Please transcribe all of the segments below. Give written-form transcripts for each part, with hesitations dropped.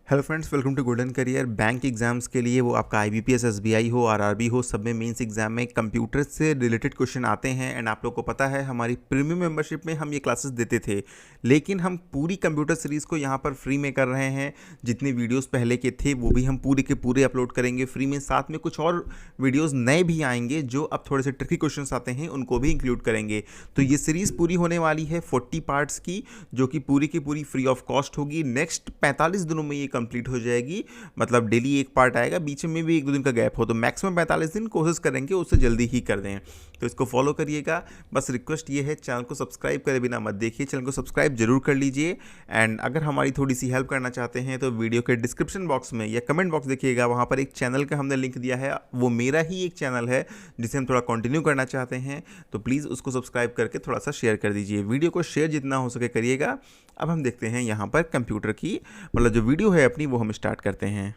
Hello friends, welcome to golden career. Bank exams के लिए वो आपका आईबीपीएस, एसबीआई हो, आरआरबी हो, सब में मेंस एग्जाम में कंप्यूटर से रिलेटेड क्वेश्चन आते हैं। एंड आप लोग को पता है हमारी प्रीमियम मेंबरशिप में हम ये क्लासेस देते थे, लेकिन हम पूरी कंप्यूटर सीरीज़ को यहाँ पर फ्री में कर रहे हैं। जितने वीडियोज़ पहले के थे वो भी हम पूरे के पूरे अपलोड करेंगे फ्री में। साथ में कुछ और वीडियोज़ नए भी आएंगे जो अब थोड़े से ट्रिकी क्वेश्चन आते हैं उनको भी इंक्लूड करेंगे। तो ये सीरीज़ पूरी होने वाली है 40 पार्ट्स की, जो कि पूरी की पूरी फ्री ऑफ कॉस्ट होगी। नेक्स्ट 45 दिनों में ये कंप्लीट हो जाएगी। मतलब डेली एक पार्ट आएगा, बीच में भी एक दो दिन का गैप हो, तो मैक्सिमम 45 दिन कोशिश करेंगे उससे जल्दी ही कर दें। तो इसको फॉलो करिएगा। बस रिक्वेस्ट ये है, चैनल को सब्सक्राइब करे बिना मत देखिए, चैनल को सब्सक्राइब जरूर कर लीजिए। एंड अगर हमारी थोड़ी सी हेल्प करना चाहते हैं तो वीडियो के डिस्क्रिप्शन बॉक्स में या कमेंट बॉक्स देखिएगा, वहाँ पर एक चैनल का हमने लिंक दिया है। वो मेरा ही एक चैनल है जिसे हम थोड़ा कंटिन्यू करना चाहते हैं, तो प्लीज़ उसको सब्सक्राइब करके थोड़ा सा शेयर कर दीजिए। वीडियो को शेयर जितना हो सके करिएगा। अब हम देखते हैं यहाँ पर कंप्यूटर की मतलब जो वीडियो है अपनी, वो हम स्टार्ट करते हैं।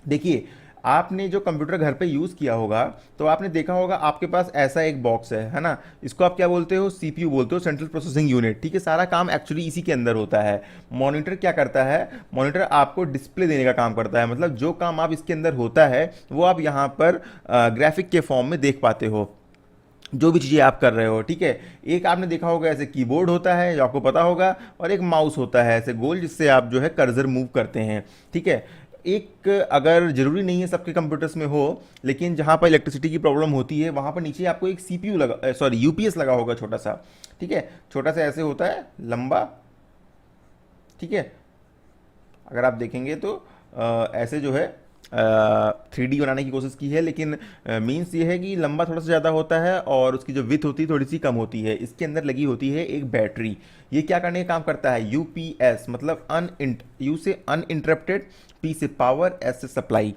देखिए, आपने जो कंप्यूटर घर पे यूज़ किया होगा तो आपने देखा होगा आपके पास ऐसा एक बॉक्स है ना। इसको आप क्या बोलते हो? सीपीयू बोलते हो, सेंट्रल प्रोसेसिंग यूनिट। ठीक है, सारा काम एक्चुअली इसी के अंदर होता है। मॉनिटर क्या करता है? मॉनिटर आपको डिस्प्ले देने का काम करता है। मतलब जो काम आप इसके अंदर होता है वो आप यहाँ पर ग्राफिक के फॉर्म में देख पाते हो, जो भी चीज़ें आप कर रहे हो। ठीक है, एक आपने देखा होगा ऐसे कीबोर्ड होता है जो आपको पता होगा, और एक माउस होता है ऐसे गोल, जिससे आप जो है कर्सर मूव करते हैं। ठीक है, एक अगर जरूरी नहीं है सबके कंप्यूटर्स में हो, लेकिन जहाँ पर इलेक्ट्रिसिटी की प्रॉब्लम होती है वहाँ पर नीचे आपको एक सीपीयू लगा, सॉरी यूपीएस लगा होगा छोटा सा। ठीक है, छोटा सा ऐसे होता है, लंबा। ठीक है, अगर आप देखेंगे तो ऐसे जो है 3D बनाने की कोशिश की है, लेकिन मीन्स ये है कि लंबा थोड़ा सा ज़्यादा होता है और उसकी जो विथ होती है थोड़ी सी कम होती है। इसके अंदर लगी होती है एक बैटरी। ये क्या करने का काम करता है? यूपीएस मतलब यू से अनइंटरप्टेड, पी से पावर, एस से सप्लाई,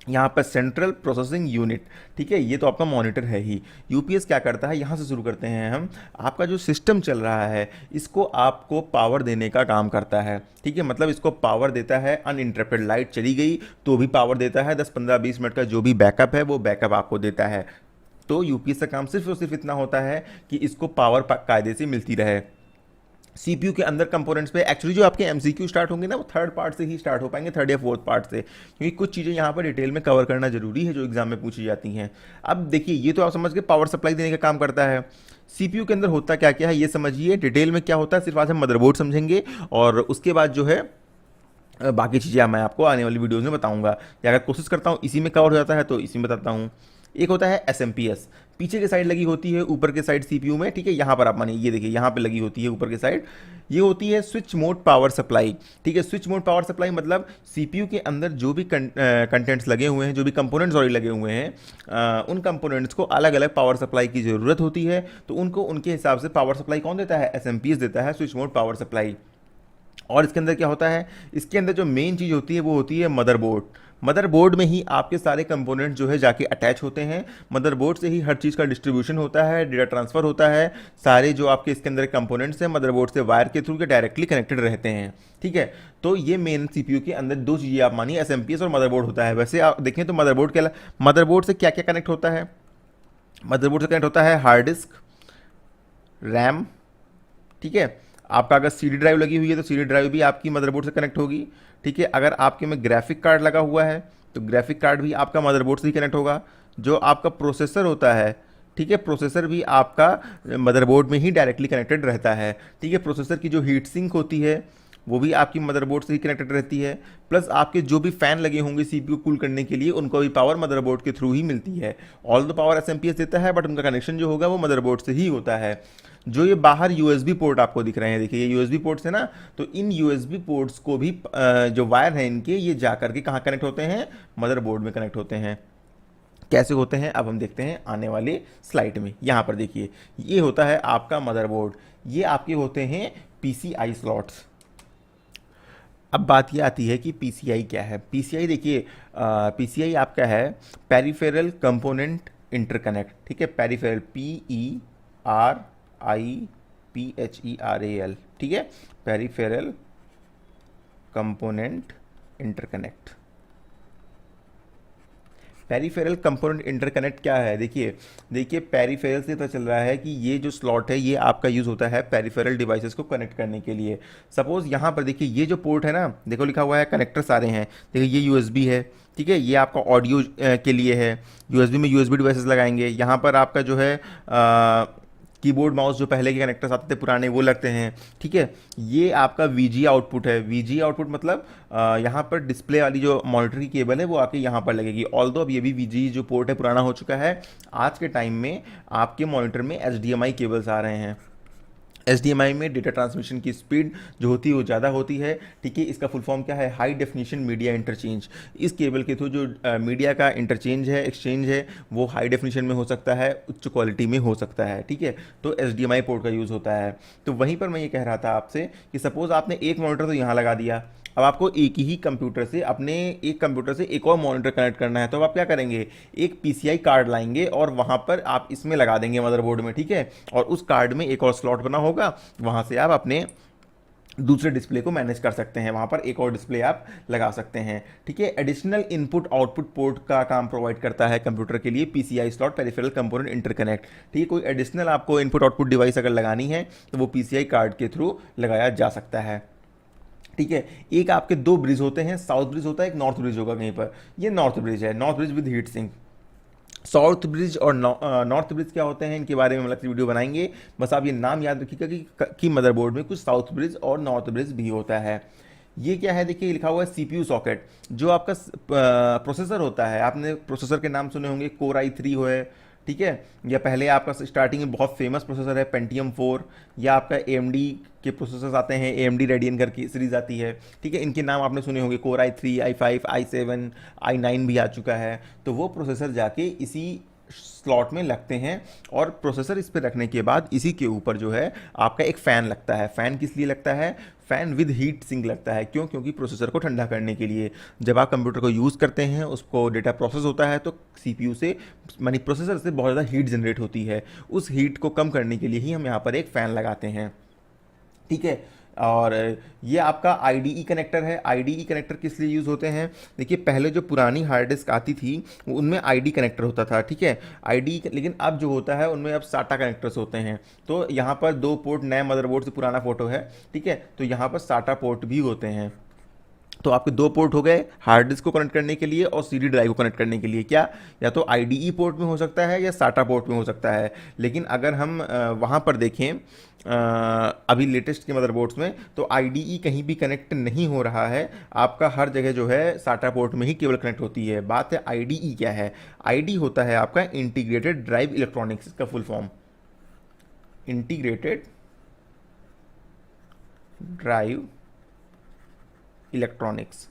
यहाँ पर सेंट्रल प्रोसेसिंग यूनिट। ठीक है, ये तो आपका मॉनिटर है ही। यूपीएस क्या करता है, यहाँ से शुरू करते हैं हम। आपका जो सिस्टम चल रहा है इसको आपको पावर देने का काम करता है। ठीक है, मतलब इसको पावर देता है। अनइंटरप्टेड लाइट चली गई तो भी पावर देता है। 10 15 20 मिनट का जो भी बैकअप है वो बैकअप आपको देता है। तो यूपीएस का काम सिर्फ और सिर्फ इतना होता है कि इसको पावर कायदे से मिलती रहे। सीपीयू के अंदर कंपोनेंट्स पे एक्चुअली जो आपके एमसीक्यू स्टार्ट होंगे ना, वो थर्ड पार्ट से ही स्टार्ट हो पाएंगे, थर्ड या फोर्थ पार्ट से, क्योंकि कुछ चीज़ें यहाँ पर डिटेल में कवर करना जरूरी है जो एग्जाम में पूछी जाती हैं। अब देखिए, ये तो आप समझ के पावर सप्लाई देने का काम करता है। सीपीयू के अंदर होता क्या क्या है ये समझिए। डिटेल में क्या होता है सिर्फ आज हम मदरबोर्ड समझेंगे, और उसके बाद जो है बाकी चीज़ें मैं आपको आने वाली वीडियोज़ में बताऊंगा, या अगर कोशिश करता हूँ इसी में कवर हो जाता है तो इसी में बताता हूँ। एक होता है एस एम पी एस, पीछे के साइड लगी होती है, ऊपर के साइड सीपीयू में। ठीक है, यहाँ पर आप मानिए ये देखिए यहाँ पे लगी होती है ऊपर के साइड। ये होती है स्विच मोड पावर सप्लाई। ठीक है, स्विच मोड पावर सप्लाई मतलब सीपीयू के अंदर जो भी कंटेंट्स लगे हुए हैं, जो भी कंपोनेंट्स और लगे हुए हैं, उन कंपोनेंट्स को अलग अलग पावर सप्लाई की ज़रूरत होती है। तो उनको उनके हिसाब से पावर सप्लाई कौन देता है? एस एम पी एस देता है, स्विच मोड पावर सप्लाई। और इसके अंदर क्या होता है? इसके अंदर जो मेन चीज़ होती है वो होती है मदरबोर्ड। मदरबोर्ड में ही आपके सारे कंपोनेंट जो है जाके अटैच होते हैं। मदरबोर्ड से ही हर चीज़ का डिस्ट्रीब्यूशन होता है, डेटा ट्रांसफ़र होता है। सारे जो आपके इसके अंदर कंपोनेंट्स हैं मदरबोर्ड से वायर के थ्रू के डायरेक्टली कनेक्टेड रहते हैं। ठीक है, तो ये मेन सीपीयू के अंदर दो चीज़ें आप मानिए, एसएमपीएस और मदरबोर्ड होता है। वैसे आप देखें तो मदरबोर्ड से क्या क्या कनेक्ट होता है? मदरबोर्ड से कनेक्ट होता है हार्ड डिस्क, रैम। ठीक है, आपका अगर सीडी ड्राइव लगी हुई है तो सीडी ड्राइव भी आपकी मदरबोर्ड से कनेक्ट होगी। ठीक है, अगर आपके में ग्राफिक कार्ड लगा हुआ है तो ग्राफिक कार्ड भी आपका मदरबोर्ड से ही कनेक्ट होगा। जो आपका प्रोसेसर होता है, ठीक है, प्रोसेसर भी आपका मदरबोर्ड में ही डायरेक्टली कनेक्टेड रहता है। ठीक है, प्रोसेसर की जो हीट सिंक होती है वो भी आपकी मदरबोर्ड से ही कनेक्टेड रहती है। प्लस आपके जो भी फैन लगे होंगे सीपीयू कूल करने के लिए, उनको भी पावर मदरबोर्ड के थ्रू ही मिलती है। ऑल द पावर एसएमपीएस देता है, बट उनका कनेक्शन जो होगा वो मदरबोर्ड से ही होता है। जो ये बाहर यूएसबी पोर्ट आपको दिख रहे हैं, देखिए ये यूएसबी पोर्ट्स है ना, तो इन यूएसबी पोर्ट्स को भी जो वायर है इनके, ये जा करके कहाँ कनेक्ट होते हैं? मदरबोर्ड में कनेक्ट होते हैं। कैसे होते हैं अब हम देखते हैं आने वाले स्लाइड में। यहाँ पर देखिए, ये होता है आपका मदरबोर्ड, ये आपके होते हैं पीसीआई स्लॉट्स। अब बात ये आती है कि पीसीआई क्या है। पीसीआई देखिए, पीसीआई आपका है पेरिफेरल कंपोनेंट इंटरकनेक्ट। ठीक है, पेरिफेरल, PERIPHERAL। ठीक है, peripheral component interconnect. Peripheral component interconnect क्या है? देखिए देखिए पेरिफेरल से पता चल रहा है कि ये जो स्लॉट है ये आपका यूज़ होता है पेरिफेरल डिवाइसेस को कनेक्ट करने के लिए। सपोज यहाँ पर देखिए ये जो पोर्ट है ना, देखो लिखा हुआ है कनेक्टर सारे हैं। देखिए ये यूएसबी है, ठीक है, ये आपका ऑडियो के लिए है, यूएसबी में यूएसबी डिवाइसेस लगाएंगे। यहाँ पर आपका जो है कीबोर्ड माउस जो पहले के कनेक्टर्स आते थे पुराने वो लगते हैं, ठीक है। ये आपका वीजी आउटपुट है, वीजी आउटपुट मतलब यहाँ पर डिस्प्ले वाली जो मॉनिटर की केबल है वो आके यहाँ पर लगेगी। ऑल्दो अब ये भी वीजी जो पोर्ट है पुराना हो चुका है, आज के टाइम में आपके मॉनिटर में एचडीएमआई केबल्स आ रहे हैं। HDMI में डेटा ट्रांसमिशन की स्पीड जो होती है वो ज़्यादा होती है, ठीक है। इसका फुल फॉर्म क्या है? High definition media interchange. इस केबल के थ्रू जो मीडिया का इंटरचेंज है, एक्सचेंज है, वो हाई डेफिनेशन में हो सकता है, उच्च क्वालिटी में हो सकता है, ठीक है। तो HDMI पोर्ट का यूज़ होता है। तो वहीं पर मैं ये कह रहा था आपसे कि सपोज़ आपने एक मॉनिटर तो यहाँ लगा दिया, अब आपको एक ही कंप्यूटर से अपने एक कंप्यूटर से एक और मॉनिटर कनेक्ट करना है, तो अब आप क्या करेंगे? एक पीसीआई कार्ड लाएंगे और वहाँ पर आप इसमें लगा देंगे मदरबोर्ड में, ठीक है। और उस कार्ड में एक और स्लॉट बना होगा, वहाँ से आप अपने दूसरे डिस्प्ले को मैनेज कर सकते हैं, वहाँ पर एक और डिस्प्ले आप लगा सकते हैं, ठीक है। एडिशनल इनपुट आउटपुट पोर्ट का काम प्रोवाइड करता है कंप्यूटर के लिए PCI slot peripheral component interconnect, ठीक है। कोई एडिशनल आपको इनपुट आउटपुट डिवाइस अगर लगानी है तो वो पीसीआई कार्ड के थ्रू लगाया जा सकता है, ठीक है। एक आपके दो ब्रिज होते हैं, साउथ ब्रिज होता है, एक नॉर्थ ब्रिज होगा कहीं पर। ये नॉर्थ ब्रिज है, north bridge with heat sink. South bridge और नॉर्थ ब्रिज क्या होते हैं, इनके बारे में हम अलग से वीडियो बनाएंगे। बस आप ये नाम याद रखिएगा कि मदरबोर्ड में कुछ साउथ ब्रिज और नॉर्थ ब्रिज भी होता है। ये क्या है? देखिए लिखा हुआ है सीपीयू सॉकेट। जो आपका प्रोसेसर होता है, आपने प्रोसेसर के नाम सुने होंगे, कोर i3 हो है, ठीक है। या पहले आपका स्टार्टिंग में बहुत फेमस प्रोसेसर है पेंटियम 4, या आपका AMD के प्रोसेसर्स आते हैं, AMD रेडियन करके सीरीज आती है, ठीक है। इनके नाम आपने सुने होंगे, core i3, i5, i7, i9 भी आ चुका है। तो वो प्रोसेसर जाके इसी स्लॉट में लगते हैं और प्रोसेसर इस पर रखने के बाद इसी के ऊपर जो है आपका एक फ़ैन लगता है। फ़ैन किस लिए लगता है? फ़ैन विद हीट सिंक लगता है। क्यों? क्योंकि प्रोसेसर को ठंडा करने के लिए। जब आप कंप्यूटर को यूज़ करते हैं, उसको डेटा प्रोसेस होता है, तो सीपीयू से मानी प्रोसेसर से बहुत ज़्यादा हीट जनरेट होती है। उस हीट को कम करने के लिए ही हम यहाँ पर एक फ़ैन लगाते हैं, ठीक है। और ये आपका IDE कनेक्टर है। IDE कनेक्टर किस लिए यूज़ होते हैं? देखिए पहले जो पुरानी हार्ड डिस्क आती थी उनमें ID कनेक्टर होता था, ठीक है, IDE। लेकिन अब जो होता है उनमें अब SATA कनेक्टर्स होते हैं। तो यहाँ पर 2 पोर्ट, नए मदरबोर्ड से पुराना फ़ोटो है, ठीक है। तो यहाँ पर SATA पोर्ट भी होते हैं। तो आपके 2 पोर्ट हो गए, हार्ड डिस्क को कनेक्ट करने के लिए और CD ड्राइव को कनेक्ट करने के लिए। क्या? या तो IDE पोर्ट में हो सकता है या SATA पोर्ट में हो सकता है। लेकिन अगर हम वहाँ पर देखें अभी लेटेस्ट के मदरबोर्ड्स में, तो IDE कहीं भी कनेक्ट नहीं हो रहा है। आपका हर जगह जो है SATA पोर्ट में ही केबल कनेक्ट होती है। बात है IDE क्या है? ID होता है आपका इंटीग्रेटेड ड्राइव इलेक्ट्रॉनिक्स का full form, integrated drive electronics.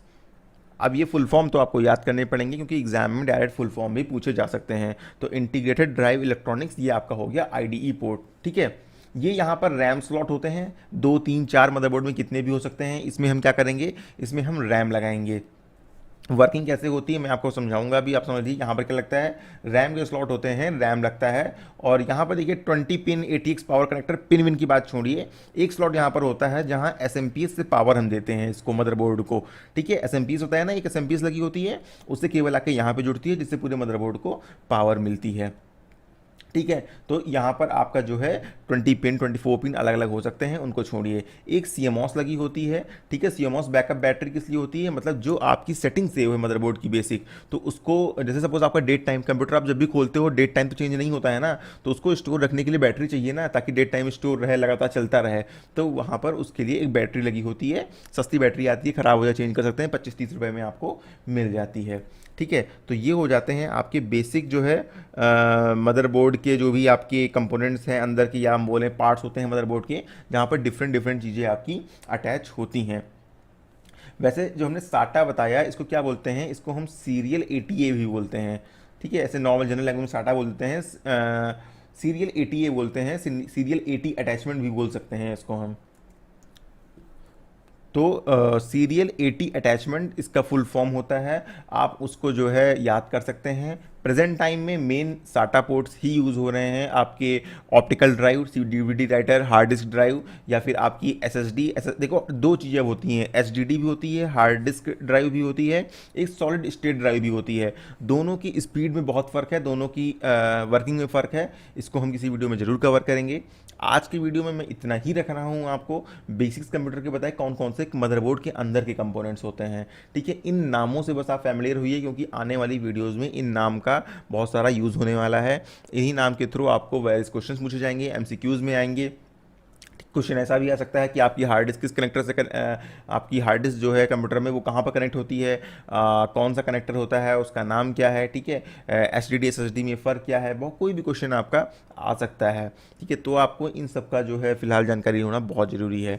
अब ये फुल फॉर्म तो आपको याद करने पड़ेंगे क्योंकि एग्जाम में डायरेक्ट फुल फॉर्म भी पूछे जा सकते हैं। तो इंटीग्रेटेड ड्राइव इलेक्ट्रॉनिक्स ये आपका हो गया IDE पोर्ट, ठीक है। ये यहाँ पर रैम स्लॉट होते हैं, 2, 3, 4 मदरबोर्ड में कितने भी हो सकते हैं। इसमें हम क्या करेंगे? इसमें हम रैम लगाएंगे। वर्किंग कैसे होती है मैं आपको समझाऊंगा अभी। आप समझ लीजिए यहाँ पर क्या लगता है, रैम के स्लॉट होते हैं, रैम लगता है। और यहाँ पर देखिए 20 pin ATX power connector, pin win की बात छोड़िए, एक स्लॉट यहाँ पर होता है जहाँ SMPS से पावर हम देते हैं इसको मदरबोर्ड को, ठीक है। SMPS होता है ना, एक SMPS लगी होती है, उससे केबल आके यहाँ पे जुड़ती है जिससे पूरे मदरबोर्ड को पावर मिलती है, ठीक है। तो यहाँ पर आपका जो है 20 पिन 24 पिन अलग अलग हो सकते हैं, उनको छोड़िए। एक CMOS लगी होती है, ठीक है। CMOS बैकअप बैटरी किस लिए होती है? मतलब जो आपकी सेटिंग सेव है मदरबोर्ड की बेसिक, तो उसको जैसे सपोज आपका डेट टाइम कंप्यूटर आप जब भी खोलते हो डेट टाइम तो चेंज नहीं होता है ना, तो उसको स्टोर रखने के लिए बैटरी चाहिए ना, ताकि डेट टाइम स्टोर रहे, लगातार चलता रहे। तो वहाँ पर उसके लिए एक बैटरी लगी होती है, सस्ती बैटरी आती है, ख़राब हो जाए चेंज कर सकते हैं, 25-30 रुपये में आपको मिल जाती है, ठीक है। तो ये हो जाते हैं आपके बेसिक जो है मदरबोर्ड के जो भी आपके कंपोनेंट्स हैं अंदर की, या हम बोलें पार्ट्स होते हैं मदरबोर्ड के, जहाँ पर डिफरेंट डिफरेंट चीज़ें आपकी अटैच होती हैं। वैसे जो हमने SATA बताया इसको क्या बोलते हैं? इसको हम सीरियल ATA भी बोलते हैं, ठीक है। ऐसे नॉर्मल जनरल लैंग्वेज में SATA बोल देते हैं, सीरियल ATA बोलते हैं, सीरियल AT अटैचमेंट भी बोल सकते हैं इसको हम। तो सीरियल AT अटैचमेंट इसका फुल फॉर्म होता है, आप उसको जो है याद कर सकते हैं। प्रेजेंट टाइम में मेन साटा पोर्ट्स ही यूज़ हो रहे हैं, आपके optical drive, DVD writer, hard disk drive, या फिर आपकी एसएसडी। देखो दो चीज़ें होती हैं, एसडीडी भी होती है, हार्ड डिस्क ड्राइव भी होती है, एक सॉलिड स्टेट ड्राइव भी होती है। दोनों की स्पीड में बहुत फ़र्क है, दोनों की वर्किंग में फ़र्क है। इसको हम किसी वीडियो में ज़रूर कवर करेंगे। आज की वीडियो में मैं इतना ही रख रहा हूँ, आपको बेसिक्स कंप्यूटर के बताए कौन कौन से मदरबोर्ड के अंदर के कंपोनेंट्स होते हैं। ठीक है, इन नामों से बस आप फैमिलियर हुई, क्योंकि आने वाली वीडियोस में इन नाम का बहुत सारा यूज़ होने वाला है। इन्हीं नाम के थ्रू आपको वेरियस क्वेश्चन पूछे जाएंगे, एमसीक्यूज़ में आएंगे। क्वेश्चन ऐसा भी आ सकता है कि आपकी हार्ड डिस्क किस कनेक्टर से आपकी हार्ड डिस्क जो है कंप्यूटर में वो कहाँ पर कनेक्ट होती है, कौन सा कनेक्टर होता है, उसका नाम क्या है। ठीक है, H D D S S D में फ़र्क क्या है, बहुत कोई भी क्वेश्चन आपका आ सकता है। ठीक है, तो आपको इन सब का जो है फिलहाल जानकारी होना बहुत ज़रूरी है।